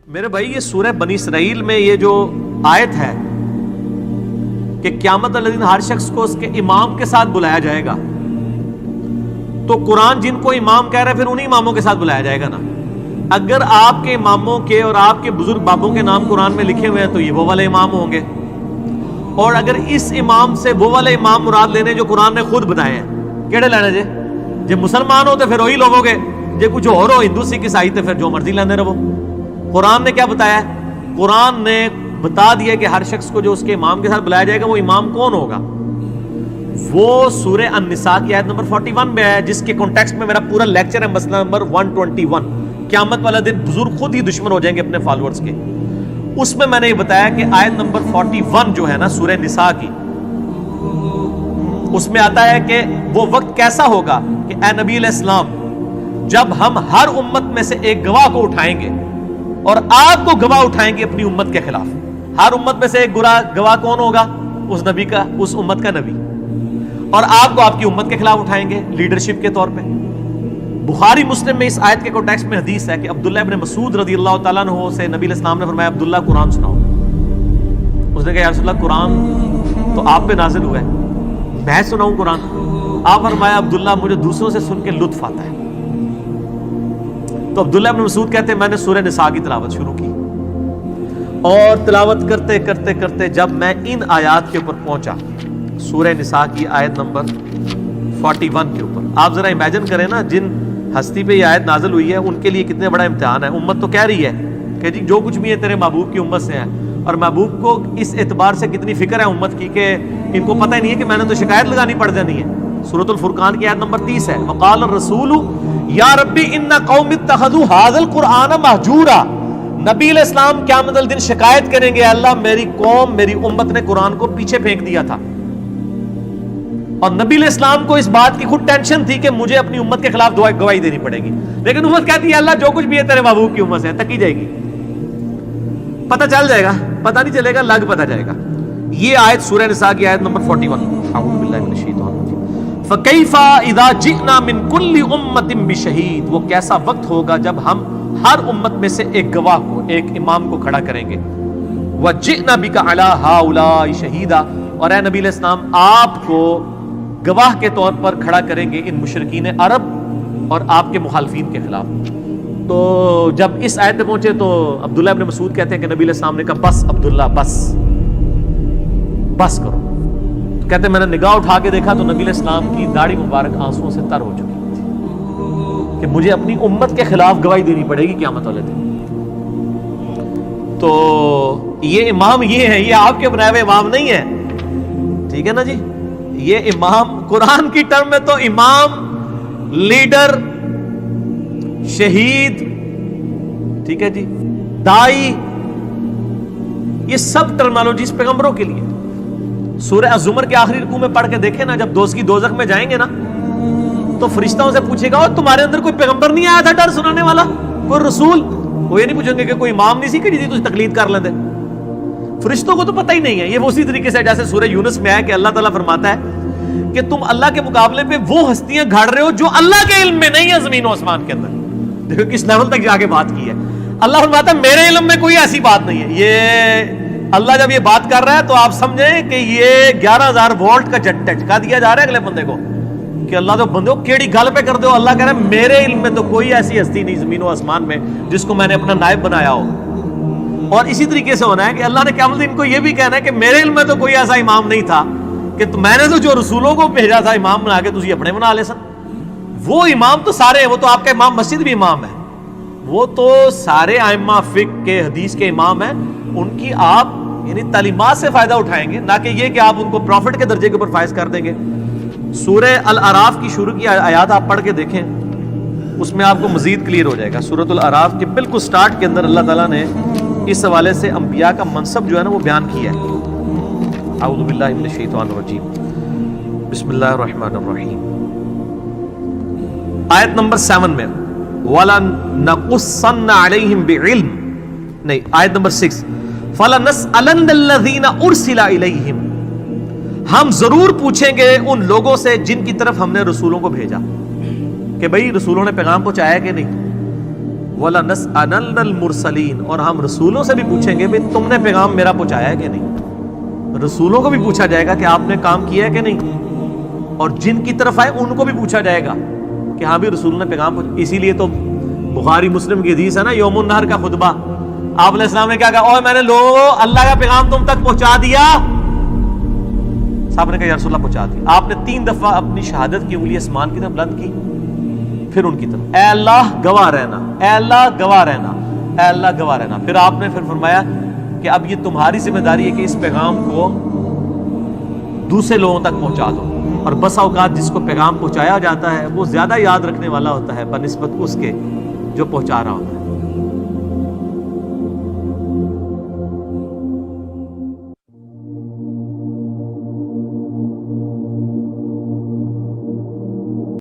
میرے بھائی یہ سورہ بنی اسرائیل میں یہ جو آیت ہے کہ قیامت والے دن ہر شخص کو اس کے امام کے ساتھ بلایا جائے گا، تو قرآن جن کو امام کہہ رہا ہے پھر انہی اماموں کے ساتھ بلایا جائے گا نا۔ اگر آپ کے اماموں کے اور آپ کے بزرگ بابوں کے نام قرآن میں لکھے ہوئے ہیں تو یہ وہ والے امام ہوں گے، اور اگر اس امام سے وہ والے امام مراد لینے جو قرآن نے خود بتائے ہیں، کیڑے لینے جے؟ جب مسلمان ہو تو پھر وہی لوگوں گے، جب کچھ اور ہو ہندو سکھ عیسائی تو پھر جو مرضی لینے رہو۔ قرآن نے کیا بتایا ہے؟ قرآن نے بتا دیا کہ ہر شخص کو جو اس کے امام کے ساتھ بلایا جائے گا وہ امام کون ہوگا؟ وہ سورہ النساء کی آیت نمبر 41 میں ہے، جس کے کانٹیکسٹ میں میرا پورا لیکچر ہے، مسئلہ نمبر 121، قیامت والا دن بزرگ خود ہی دشمن ہو جائیں گے اپنے فالورز کے۔ اس میں میں نے یہ بتایا کہ آیت نمبر 41 جو ہے نا سورہ نساء کی، اس میں آتا ہے کہ وہ وقت کیسا ہوگا کہ اے نبی علیہ السلام، جب ہم ہر امت میں سے ایک گواہ کو اٹھائیں گے اور آپ کو گواہ اٹھائیں گے اپنی امت کے خلاف۔ ہر امت میں سے ایک گواہ کون ہوگا؟ اس نبی کا، اس امت کا نبی، اور آپ کو آپ کی امت کے خلاف اٹھائیں گے لیڈرشپ کے طور پہ۔ بخاری مسلم میں اس آیت کے کانٹیکسٹ میں حدیث ہے کہ عبداللہ ابن مسعود رضی اللہ تعالیٰ عنہ سے نبی علیہ السلام نے فرمایا عبداللہ قرآن سناؤ۔ اس نے کہا یا رسول اللہ قرآن تو آپ پہ نازل ہوا ہے، میں سناؤں قرآن؟ آپ فرمایا عبداللہ مجھے دوسروں سے سن کے لطف آتا ہے۔ تو عبداللہ ابن مسعود کہتے ہیں میں نے سورہ نساء کی تلاوت شروع کی، اور تلاوت کرتے کرتے کرتے جب میں ان آیات کے اوپر پہنچا، سورہ نساء کی آیت نمبر 41 کے اوپر، آپ ذرا امیجن کریں نا جن ہستی پہ یہ آیت نازل ہوئی ہے ان کے لیے کتنے بڑا امتحان ہے۔ امت تو کہہ رہی ہے کہ جی جو کچھ بھی ہے تیرے محبوب کی امت سے ہے، اور محبوب کو اس اعتبار سے کتنی فکر ہے امت کی کہ ان کو پتہ ہی نہیں ہے کہ میں نے تو شکایت لگانی پڑ جانی ہے۔ سورۃ الفرقان کی آیت نمبر 30 ہے، وقال الرسول یا ربی ان قوم اتخذوا ھذا القرآن مہجورا۔ نبی علیہ السلام قیامت الدن شکایت کریں گے اللہ میری قوم، میری امت نے قرآن کو پیچھے پھینک دیا تھا، اور نبی علیہ السلام کو اس بات کی خود ٹینشن تھی کہ مجھے اپنی امت کے خلاف گواہی دینی پڑے گی، لیکن امت کہتی ہے اللہ جو کچھ بھی ہے تیرے محبوب کی امت سے تکی جائے گی، پتہ چل جائے گا، پتہ نہیں چلے گا، لگ پتہ جائے گا۔ یہ آیت سورہ نساء کی آیت نمبر 41۔ اعوذ باللہ من الشیطان الرجیم۔ فَكَيْفَ إِذَا جِئْنَا مِن كُلِّ أُمَّةٍ بِشَهِيدٍ، وہ کیسا وقت ہوگا جب ہم ہر امت میں سے ایک گواہ کو، ایک امام کو کھڑا کریں گے۔ وَجِئْنَا بِكَ عَلَىٰ هَٰؤُلَاءِ شَهِيدًا، اور اے نبی علیہ السلام آپ کو گواہ کے طور پر کھڑا کریں گے ان مشرکین عرب اور آپ کے مخالفین کے خلاف۔ تو جب اس آیت میں پہنچے تو عبداللہ ابن مسعود کہتے ہیں کہ نبی علیہ السلام نے کہا بس عبداللہ بس کرو۔ تو کہتے ہیں میں نے نگاہ اٹھا کے دیکھا تو نبی علیہ السلام کی داڑھی مبارک آنسوؤں سے تر ہو چکی تھی کہ مجھے اپنی امت کے خلاف گواہی دینی پڑے گی قیامت والے دن۔ تو یہ امام یہ ہے، یہ آپ کے بنائے ہوئے امام نہیں ہے، ٹھیک ہے نا جی؟ یہ امام قرآن کی ٹرم میں تو امام، لیڈر، شہید، ٹھیک ہے جی، دائی، یہ سب ٹرمالوجیز پیغمبروں کے لیے۔ سورہ الزمر کے آخری رکوع میں پڑھ کے دیکھیں نا، جب دوزخی دوزخ میں جائیں گے نا تو فرشتوں سے پوچھے گا اور تمہارے اندر کوئی پیغمبر نہیں آیا تھا ڈر سنانے والا، کوئی رسول؟ وہ یہ نہیں پوچھیں گے کہ کوئی امام نہیں سی کہ جی تجھ تقلید کر لیندے۔ فرشتوں کو تو پتہ ہی نہیں ہے۔ یہ اسی طریقے سے جیسے سورہ یونس میں ہے کہ اللہ تعالیٰ فرماتا ہے کہ تم اللہ کے مقابلے پہ وہ ہستیاں گھاڑ رہے ہو جو اللہ کے علم میں نہیں ہے زمین و آسمان کے اندر۔ دیکھو کس لیول تک جا کے بات کی ہے۔ اللہ فرماتا ہے میرے علم میں کوئی ایسی بات نہیں ہے۔ یہ اللہ جب یہ بات کر رہا ہے تو آپ سمجھیں کہ یہ 11,000 وولٹ کا جھٹکا دیا جا رہا ہے اگلے بندے کو کہ اللہ تو بندے کو کیڑی گل پہ کر دو۔ اللہ کہہ رہا ہے میرے علم میں تو کوئی ایسی ہستی نہیں زمین و آسمان میں جس کو میں نے اپنا نائب بنایا ہو۔ اور اسی طریقے سے ہونا ہے کہ اللہ نے قیامت الدین کو یہ بھی کہنا ہے کہ میرے علم میں تو کوئی ایسا امام نہیں تھا کہ میں نے تو جو رسولوں کو بھیجا تھا امام بنا کے تجھے اپنے بنا لے سن۔ وہ امام تو سارے ہیں، وہ تو آپ کا امام مسجد بھی امام ہے، وہ تو سارے ائمہ فقہ کے حدیث کے امام ہیں، ان کی آپ یعنی تعلیمات سے فائدہ اٹھائیں گے، نہ کہ یہ کہ آپ ان کو پروفٹ کے درجے کے اوپر فائز کر دیں گے۔ سورہ الاعراف کی شروع کی آیات آپ پڑھ کے دیکھیں، اس میں آپ کو مزید کلیئر ہو جائے گا۔ سورۃ الاعراف کے بالکل سٹارٹ کے اندر اللہ تعالیٰ نے اس حوالے سے انبیاء کا منصب جو ہے نا وہ بیان کیا ہے۔ اعوذ باللہ من الشیطان الرجیم، بسم اللہ الرحمن الرحیم۔ آیت نمبر 7 میں وَلَنَقُصَّنَّ عَلَيْهِمْ بِعِلْمٍ، نہیں آیت نمبر 6 فَلَنَسْأَلَنَّ الَّذِينَ أُرْسِلَ إِلَيْهِمْ، ہم ضرور پوچھیں گے ان لوگوں سے جن کی طرف ہم نے رسولوں کو بھیجا کہ بھئی رسولوں نے پیغام پہنچایا کہ نہیں۔ وَلَنَسْأَلَنَّ الْمُرْسَلِينَ، اور ہم رسولوں سے بھی پوچھیں گے بھئی تم نے پیغام میرا پہنچایا ہے کہ نہیں. رسولوں کو بھی پوچھا جائے گا کہ آپ نے کام کیا ہے کہ نہیں، اور جن کی طرف آئے ان کو بھی پوچھا جائے گا کہ ہاں بھی رسول نے پیغام پہنچایا. اسی لیے تو بخاری مسلم کی حدیث ہے نا، یوم النہر کا خطبہ، آپ علیہ السلام نے کیا کہا؟ اوہ میں نے لوگوں اللہ کا پیغام تم تک پہنچا دیا. صاحب نے کہا یا رسول اللہ پہنچا دیا. آپ نے 3 دفعہ اپنی شہادت کی انگلی آسمان کی طرف بلند کی، پھر ان کی طرف، اے اللہ گواہ رہنا، اے اللہ گواہ رہنا، اے اللہ گواہ رہنا. پھر آپ نے پھر فرمایا کہ اب یہ تمہاری ذمہ داری ہے کہ اس پیغام کو دوسرے لوگوں تک پہنچا دو. اور بس اوقات جس کو پیغام پہنچایا جاتا ہے وہ زیادہ یاد رکھنے والا ہوتا ہے بنسبت اس کے جو پہنچا رہا ہوتا ہے.